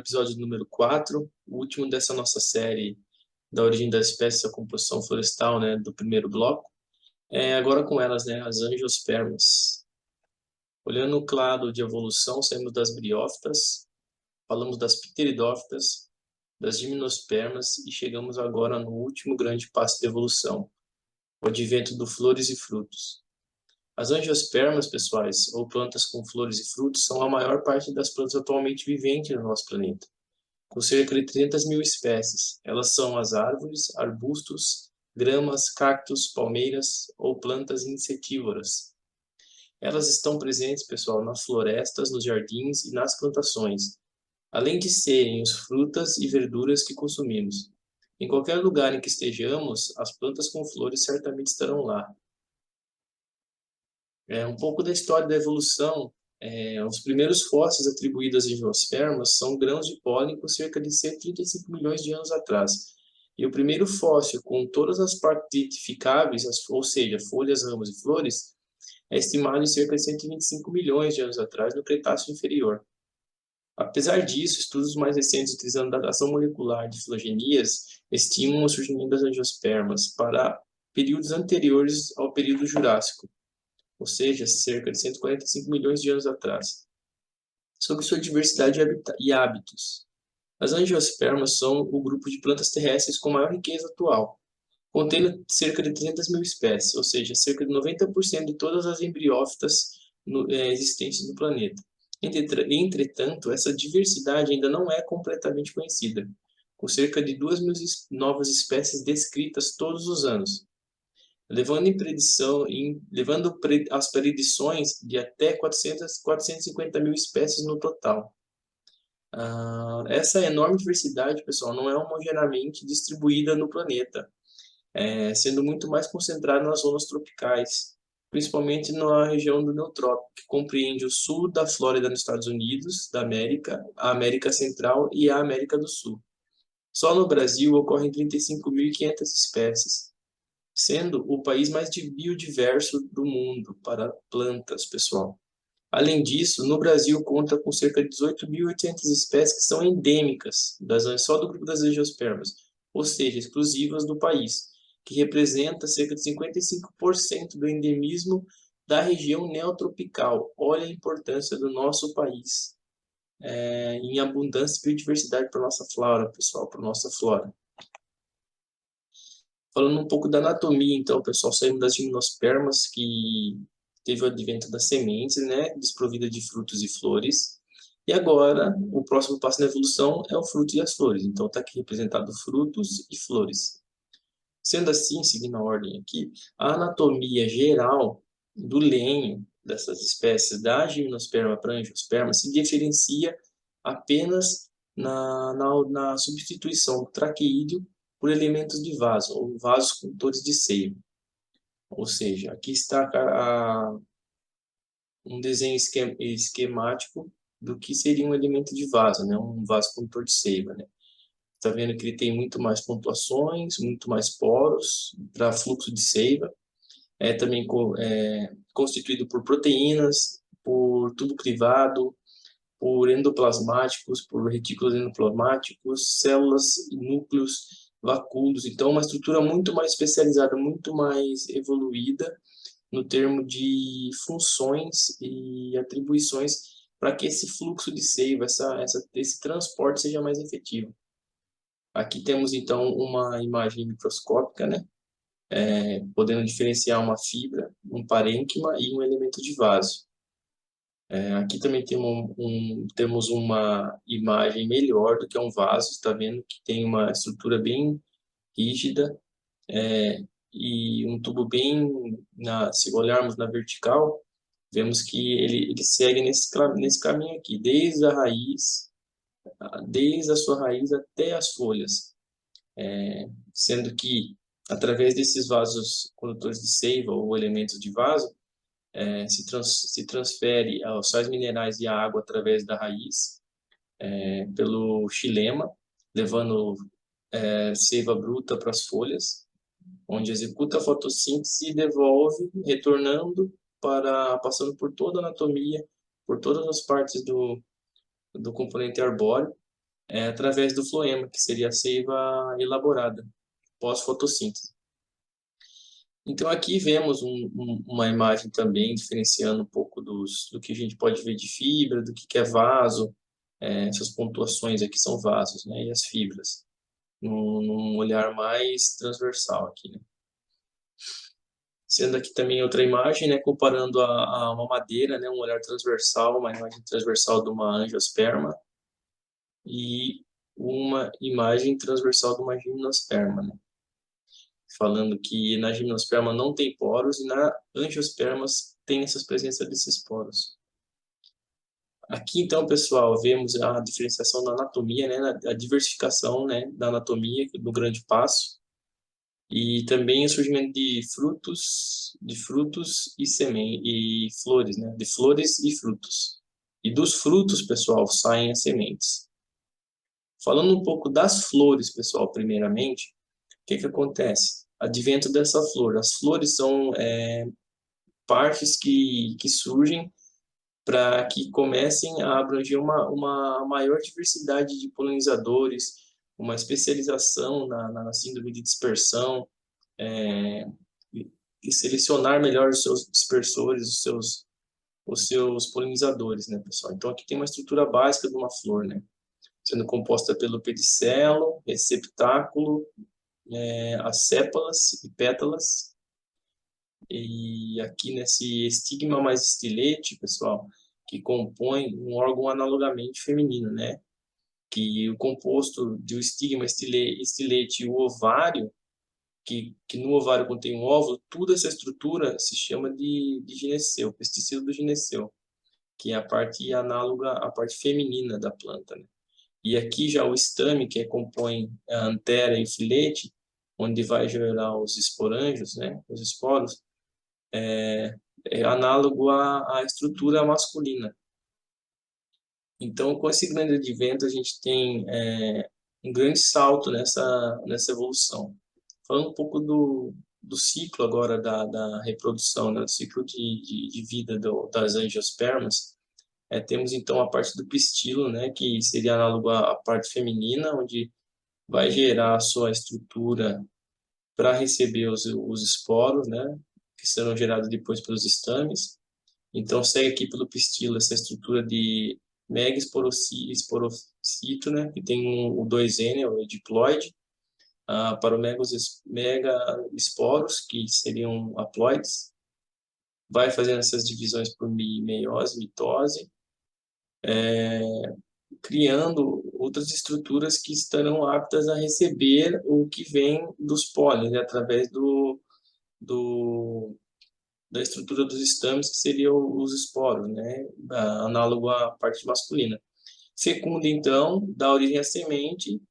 episódio número 4, o último dessa nossa série da origem das espécies da composição florestal, né, do primeiro bloco. Agora com elas, né, as angiospermas. Olhando o clado de evolução, saímos das briófitas, falamos das pteridófitas, das gimnospermas e chegamos agora no último grande passo de evolução, o advento do flores e frutos. As angiospermas, pessoais, ou plantas com flores e frutos, são a maior parte das plantas atualmente viventes no nosso planeta, com cerca de 300 mil espécies. Elas são as árvores, arbustos, gramas, cactos, palmeiras ou plantas insetívoras. Elas estão presentes, pessoal, nas florestas, nos jardins e nas plantações, além de serem as frutas e verduras que consumimos. Em qualquer lugar em que estejamos, as plantas com flores certamente estarão lá. Um pouco da história da evolução. Os primeiros fósseis atribuídos às angiospermas são grãos de pólen com cerca de 135 milhões de anos atrás. E o primeiro fóssil com todas as partes identificáveis, ou seja, folhas, ramos e flores, é estimado em cerca de 125 milhões de anos atrás, no Cretáceo inferior. Apesar disso, estudos mais recentes utilizando datação molecular de filogenias estimam o surgimento das angiospermas para períodos anteriores ao período Jurássico, ou seja, cerca de 145 milhões de anos atrás. Sobre sua diversidade e hábitos. As angiospermas são o grupo de plantas terrestres com maior riqueza atual, contendo cerca de 300 mil espécies, ou seja, cerca de 90% de todas as embriófitas existentes no planeta. Entretanto, essa diversidade ainda não é completamente conhecida, com cerca de 2 mil novas espécies descritas todos os anos, levando as predições de até 450 mil espécies no total. Essa enorme diversidade, pessoal, não é homogeneamente distribuída no planeta, sendo muito mais concentrada nas zonas tropicais, principalmente na região do Neotrópico, que compreende o sul da Flórida nos Estados Unidos, da América, a América Central e a América do Sul. Só no Brasil ocorrem 35.500 espécies, sendo o país mais biodiverso do mundo para plantas, pessoal. Além disso, no Brasil conta com cerca de 18.800 espécies que são endêmicas, só do grupo das angiospermas, ou seja, exclusivas do país, que representa cerca de 55% do endemismo da região neotropical. Olha a importância do nosso país em abundância e biodiversidade para a nossa flora, pessoal, para a nossa flora. Falando um pouco da anatomia, então, pessoal, saímos das gimnospermas, que teve o advento das sementes, né, desprovida de frutos e flores. E agora, o próximo passo na evolução é o fruto e as flores. Então, está aqui representado frutos e flores. Sendo assim, seguindo a ordem aqui, a anatomia geral do lenho dessas espécies, da gimnosperma para a angiosperma, se diferencia apenas na substituição do traqueídeo por elementos de vaso, ou vasos condutores de seiva. Ou seja, aqui está um desenho esquemático do que seria um elemento de vaso, né? Um vaso condutor de seiva, né? Está vendo que ele tem muito mais pontuações, muito mais poros para fluxo de seiva. É também constituído por proteínas, por tubo crivado, por endoplasmáticos, por retículos endoplasmáticos, células e núcleos, vacúolos. Então, uma estrutura muito mais especializada, muito mais evoluída no termo de funções e atribuições para que esse fluxo de seiva, esse transporte seja mais efetivo. Aqui temos, então, uma imagem microscópica, né? Podendo diferenciar uma fibra, um parênquima e um elemento de vaso. Aqui também temos uma imagem melhor do que um vaso, está vendo que tem uma estrutura bem rígida e um tubo bem, se olharmos na vertical, vemos que ele segue nesse caminho aqui, desde a sua raiz até as folhas, sendo que através desses vasos condutores de seiva ou elementos de vaso, se transfere os sais minerais e a água através da raiz, pelo xilema, levando seiva bruta para as folhas, onde executa a fotossíntese e devolve, retornando passando por toda a anatomia, por todas as partes do componente arbóreo, através do floema, que seria a seiva elaborada, pós-fotossíntese. Então, aqui vemos uma imagem também, diferenciando um pouco do que a gente pode ver de fibra, do que é vaso. Essas pontuações aqui são vasos, né? E as fibras, num olhar mais transversal aqui, né? Sendo aqui também outra imagem, né? Comparando a uma madeira, né? Um olhar transversal, uma imagem transversal de uma angiosperma e uma imagem transversal de uma gimnosperma, né? Falando que na gimnosperma não tem poros e na angiospermas tem essa presença desses poros. Aqui, então, pessoal, vemos a diferenciação da anatomia, né, a diversificação, né, da anatomia do grande passo e também o surgimento de frutos e e flores, né, de flores e frutos. E dos frutos, pessoal, saem as sementes. Falando um pouco das flores, pessoal, primeiramente, o que acontece? Advento dessa flor. As flores são partes que surgem para que comecem a abranger uma maior diversidade de polinizadores, uma especialização na síndrome de dispersão, e selecionar melhor os seus dispersores, os seus polinizadores, né, pessoal? Então, aqui tem uma estrutura básica de uma flor, né? Sendo composta pelo pedicelo, receptáculo, as sépalas e pétalas. E aqui nesse estigma mais estilete, pessoal, que compõe um órgão analogamente feminino, né? Que o composto do estigma, estilete e o ovário, que no ovário contém um óvulo, toda essa estrutura se chama de gineceu, pesticídio do gineceu, que é a parte análoga à parte feminina da planta, né? E aqui já o estame, que compõe a antera e o filete, onde vai gerar os esporângios, né? Os esporos, é análogo à estrutura masculina. Então, com esse grande advento, a gente tem um grande salto nessa evolução. Falando um pouco do ciclo agora da reprodução, né? Do ciclo de vida das angiospermas, temos então a parte do pistilo, né? Que seria análogo à parte feminina, onde vai gerar a sua estrutura para receber os esporos, né? Que serão gerados depois pelos estames. Então, segue aqui pelo pistilo essa estrutura de megasporocito, né, que tem o 2N, o diploide, para o megaesporos, que seriam haploides. Vai fazendo essas divisões por meiose, mitose, criando outras estruturas que estarão aptas a receber o que vem dos pólenes, né, através do da estrutura dos estames, que seriam os esporos, né, análogo à parte masculina. Fecunda, então, dá origem à semente,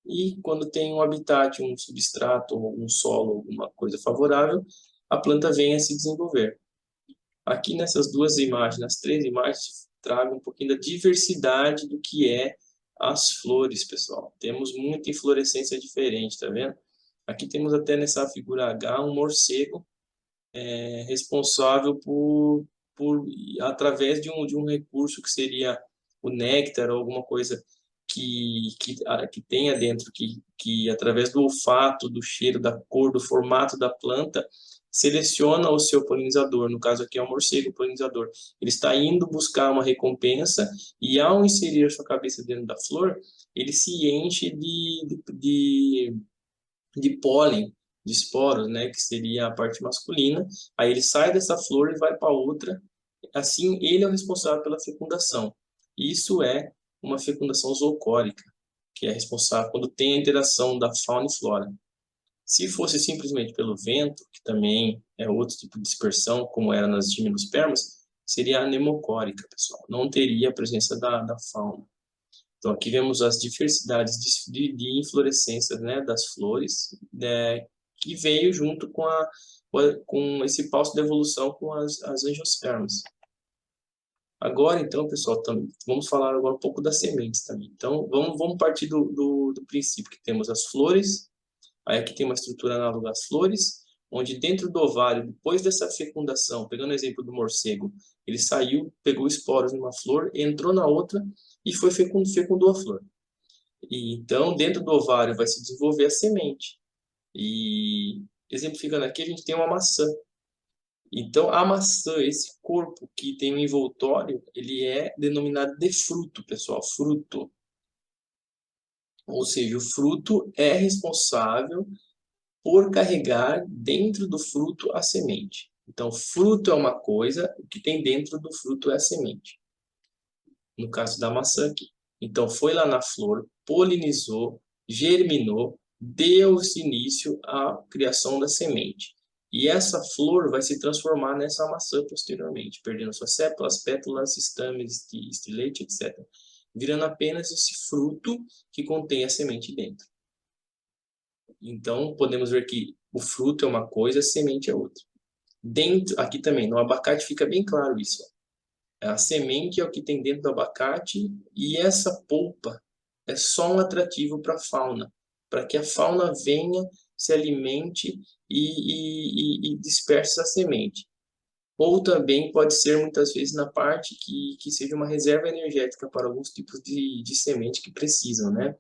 e quando tem um habitat, um substrato, um solo, alguma coisa favorável, a planta vem a se desenvolver. Aqui nessas duas imagens, nas três imagens, trago um pouquinho da diversidade do que é as flores, pessoal. Temos muita inflorescência diferente, tá vendo? Aqui temos até nessa figura H um morcego responsável por através de um recurso que seria o néctar ou alguma coisa que tenha dentro, que através do olfato, do cheiro, da cor, do formato da planta, seleciona o seu polinizador. No caso aqui é o morcego polinizador. Ele está indo buscar uma recompensa e, ao inserir a sua cabeça dentro da flor, ele se enche de pólen, de esporos, né, que seria a parte masculina. Aí ele sai dessa flor e vai para outra. Assim, ele é o responsável pela fecundação. Isso é uma fecundação zoocórica, que é responsável quando tem a interação da fauna e flora. Se fosse simplesmente pelo vento, que também é outro tipo de dispersão, como era nas gimnospermas, seria anemocórica, pessoal. Não teria a presença da fauna. Então, aqui vemos as diversidades de inflorescências, né, das flores, né, que veio junto com esse passo de evolução com as angiospermas. Agora, então, pessoal, vamos falar agora um pouco das sementes também. Então, vamos partir do princípio que temos as flores, aí aqui tem uma estrutura análoga às flores, onde dentro do ovário, depois dessa fecundação, pegando o exemplo do morcego, ele saiu, pegou esporos numa flor, entrou na outra e fecundou a flor. E então, dentro do ovário vai se desenvolver a semente. E exemplificando aqui, a gente tem uma maçã. Então, a maçã, esse corpo que tem um envoltório, ele é denominado de fruto, pessoal, fruto. Ou seja, o fruto é responsável por carregar dentro do fruto a semente. Então, fruto é uma coisa, o que tem dentro do fruto é a semente. No caso da maçã aqui. Então, foi lá na flor, polinizou, germinou, deu-se início à criação da semente. E essa flor vai se transformar nessa maçã posteriormente, perdendo suas sépalas, pétalas, estames, estilete, etc. Virando apenas esse fruto que contém a semente dentro. Então, podemos ver que o fruto é uma coisa, a semente é outra. Dentro, aqui também, no abacate fica bem claro isso. A semente é o que tem dentro do abacate e essa polpa é só um atrativo para a fauna, para que a fauna venha, se alimente e disperse a semente. Ou também pode ser, muitas vezes, na parte que seja uma reserva energética para alguns tipos de semente que precisam, né?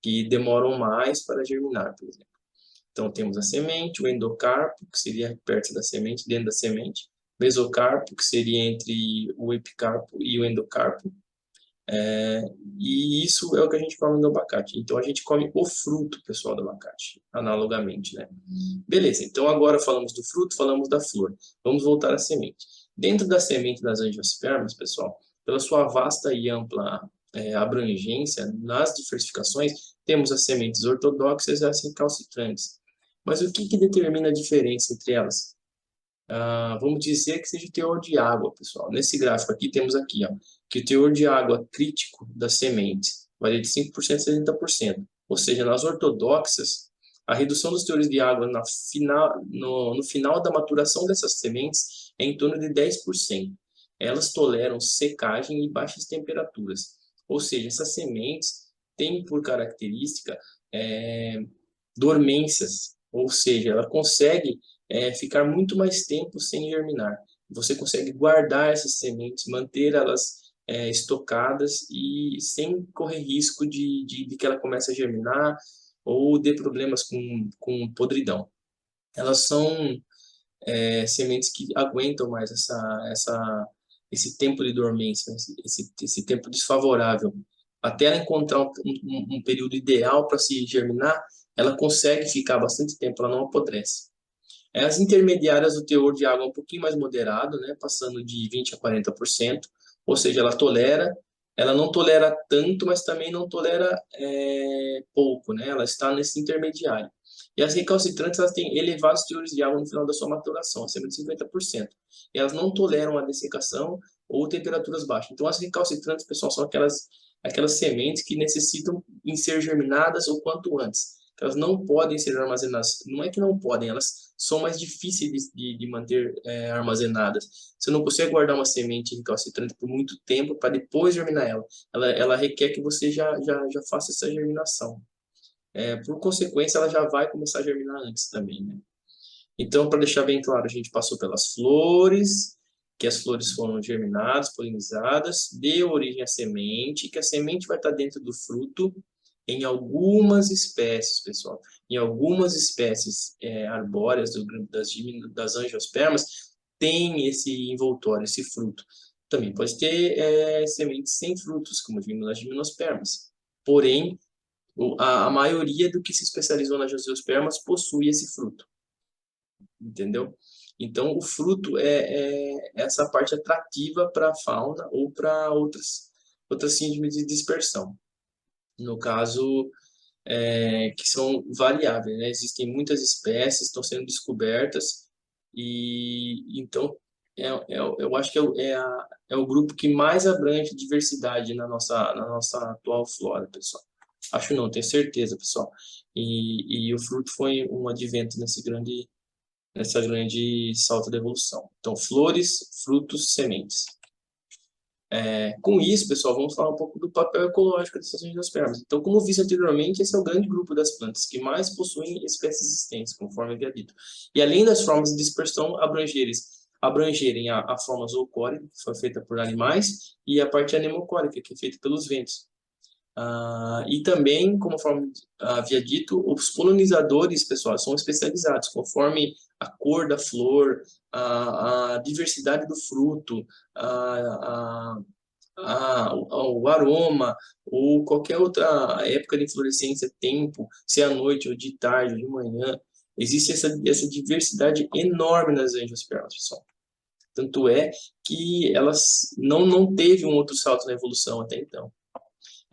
Que demoram mais para germinar, por exemplo. Então, temos a semente, o endocarpo, que seria perto da semente, dentro da semente, mesocarpo, que seria entre o epicarpo e o endocarpo, e isso é o que a gente come no abacate. Então, a gente come o fruto, pessoal, do abacate, analogamente, né? Beleza, então agora falamos do fruto, falamos da flor. Vamos voltar à semente. Dentro da semente das angiospermas, pessoal, pela sua vasta e ampla abrangência nas diversificações, temos as sementes ortodoxas e as recalcitrantes. Mas o que determina a diferença entre elas? Vamos dizer que seja o teor de água, pessoal. Nesse gráfico aqui, temos aqui, ó, que o teor de água crítico das sementes varia de 5% a 70%. Ou seja, nas ortodoxas, a redução dos teores de água no final da maturação dessas sementes é em torno de 10%. Elas toleram secagem e baixas temperaturas. Ou seja, essas sementes têm por característica dormências, ou seja, ela consegue ficar muito mais tempo sem germinar. Você consegue guardar essas sementes, manter elas estocadas e sem correr risco de que ela comece a germinar ou dê problemas com podridão. Elas são sementes que aguentam mais esse tempo de dormência, esse tempo desfavorável. Até ela encontrar um período ideal para se germinar, ela consegue ficar bastante tempo, ela não apodrece. As intermediárias, o teor de água é um pouquinho mais moderado, né, passando de 20% a 40%, ou seja, ela não tolera tanto, mas também não tolera pouco, né, ela está nesse intermediário. E as recalcitrantes, elas têm elevados teores de água no final da sua maturação, acima de 50%. E elas não toleram a dessecação ou temperaturas baixas. Então, as recalcitrantes, pessoal, são aquelas sementes que necessitam em ser germinadas o quanto antes. Elas não podem ser armazenadas. Não é que não podem, elas são mais difíceis de manter armazenadas. Você não consegue guardar uma semente recalcitrante por muito tempo para depois germinar ela. Ela requer que você já faça essa germinação. Por consequência, ela já vai começar a germinar antes também, né? Então, para deixar bem claro, a gente passou pelas flores, que as flores foram germinadas, polinizadas, deu origem à semente, que a semente vai estar dentro do fruto em algumas espécies, pessoal. Em algumas espécies arbóreas do grupo das angiospermas, tem esse envoltório, esse fruto. Também pode ter sementes sem frutos, como as gimnospermas. Porém, a maioria do que se especializou nas angiospermas possui esse fruto, entendeu? Então, o fruto é essa parte atrativa para a fauna ou para outras síndromes de dispersão. No caso, que são variáveis, né? Existem muitas espécies, estão sendo descobertas, e então eu acho que é o grupo que mais abrange diversidade na nossa atual flora, pessoal. Acho não, tenho certeza, pessoal. E o fruto foi um advento nessa grande salto da evolução. Então, flores, frutos, sementes. Com isso, pessoal, vamos falar um pouco do papel ecológico dessas angiospermas. Então, como visto anteriormente, esse é o grande grupo das plantas que mais possuem espécies existentes, conforme havia dito. E além das formas de dispersão abrangerem a forma zoocórica, que foi feita por animais, e a parte anemocórica, que é feita pelos ventos. E também, como havia dito, os polinizadores, pessoal, são especializados, conforme a cor da flor, a diversidade do fruto, o aroma, ou qualquer outra época de inflorescência, tempo, se é à noite, ou de tarde, ou de manhã. Existe essa diversidade enorme nas angiospermas, pessoal. Tanto é que elas não teve um outro salto na evolução até então.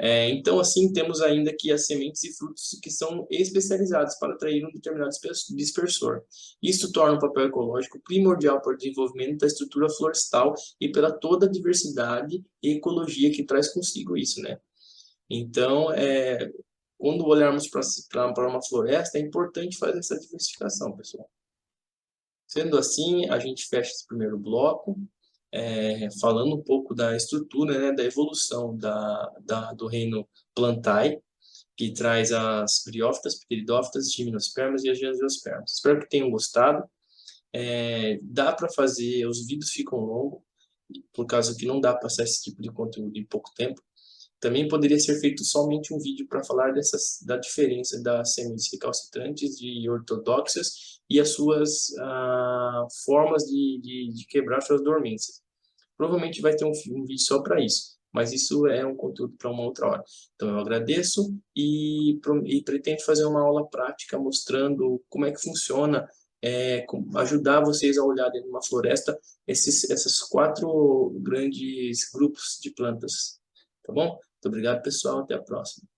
Então, assim, temos ainda aqui as sementes e frutos que são especializados para atrair um determinado dispersor. Isso torna o papel ecológico primordial para o desenvolvimento da estrutura florestal e pela toda a diversidade e ecologia que traz consigo isso, né? Então, quando olharmos para uma floresta, é importante fazer essa diversificação, pessoal. Sendo assim, a gente fecha esse primeiro bloco, falando um pouco da estrutura, né, da evolução do reino Plantae, que traz as briófitas, pteridófitas, gimnospermas e as angiospermas. Espero que tenham gostado. Dá para fazer, os vídeos ficam longos, por causa que não dá para passar esse tipo de conteúdo em pouco tempo. Também poderia ser feito somente um vídeo para falar da diferença das sementes recalcitrantes e ortodoxas e as suas formas de quebrar suas dormências. Provavelmente vai ter um vídeo só para isso, mas isso é um conteúdo para uma outra hora. Então eu agradeço e pretendo fazer uma aula prática mostrando como é que funciona, ajudar vocês a olhar dentro de uma floresta esses 4 grandes grupos de plantas. Tá bom? Muito obrigado, pessoal. Até a próxima.